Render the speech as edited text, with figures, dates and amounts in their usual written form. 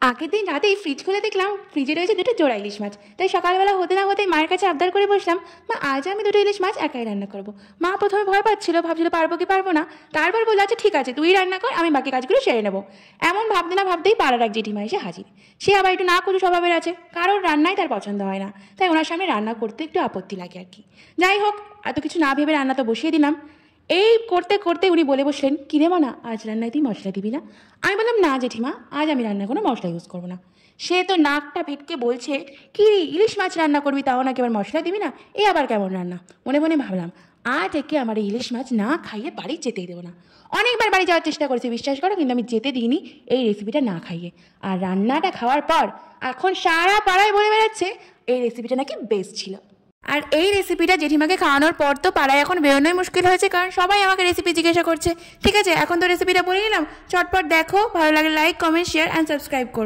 আগের দিন রাতেই ফ্রিজ খুলে দেখলাম ফ্রিজে রয়েছে দুটো জোড়া ইলিশ মাছ। তাই সকালবেলা হতে না হতেই মায়ের কাছে আবদার করে বসলাম, মা আজ আমি দুটো ইলিশ মাছ একাই রান্না করবো। মা প্রথমে ভয় পাচ্ছিল, ভাবছিল পারবো কি পারবো না। তারপর বললো আচ্ছা ঠিক আছে, তুই রান্না কর, আমি বাকি কাজগুলো সেরে নেবো। এমন ভাবতে না ভাবতেই পাড়ার এক জেঠিমা এসে হাজির। সে আবার একটু না করে স্বভাবের আছে, কারোর রান্নাই তার পছন্দ হয় না, তাই ওনার সামনে রান্না করতে একটু আপত্তি লাগে আর কি। যাই হোক, এত কিছু না ভেবে রান্না তো বসিয়ে দিলাম। এই করতে করতে উনি বলে বসলেন, কিরে মনা আজ রান্নায় তুই মশলা দিবি না? আমি বললাম না জেঠিমা, আজ আমি রান্নায় কোনো মশলা ইউজ করবো না। সে তো নাকটা ভেটকে বলছে, কি ইলিশ মাছ রান্না করবি তাও নাকি আবার মশলা দিবি না, এ আবার কেমন রান্না? মনে মনে ভাবলাম আজ একে আমার এই ইলিশ মাছ না খাইয়ে বাড়ি যেতেই দেবো না। অনেকবার বাড়ি যাওয়ার চেষ্টা করেছি বিশ্বাস করো, কিন্তু আমি যেতে দিইনি এই রেসিপিটা না খাইয়ে। আর রান্নাটা খাওয়ার পর এখন সারা পাড়ায় বলে বেড়াচ্ছে এই রেসিপিটা নাকি বেস্ট ছিল। আর এই রেসিপিটা জেঠিমাকে খাওয়ানোর পর তো পাড়ায় এখন বেরোনোই মুশকিল হয়েছে, কারণ সবাই আমাকে রেসিপি জিজ্ঞাসা করছে। ঠিক আছে, এখন তো রেসিপিটা বলে নিলাম, চটপট দেখো, ভালো লাগে like comment share and subscribe করো।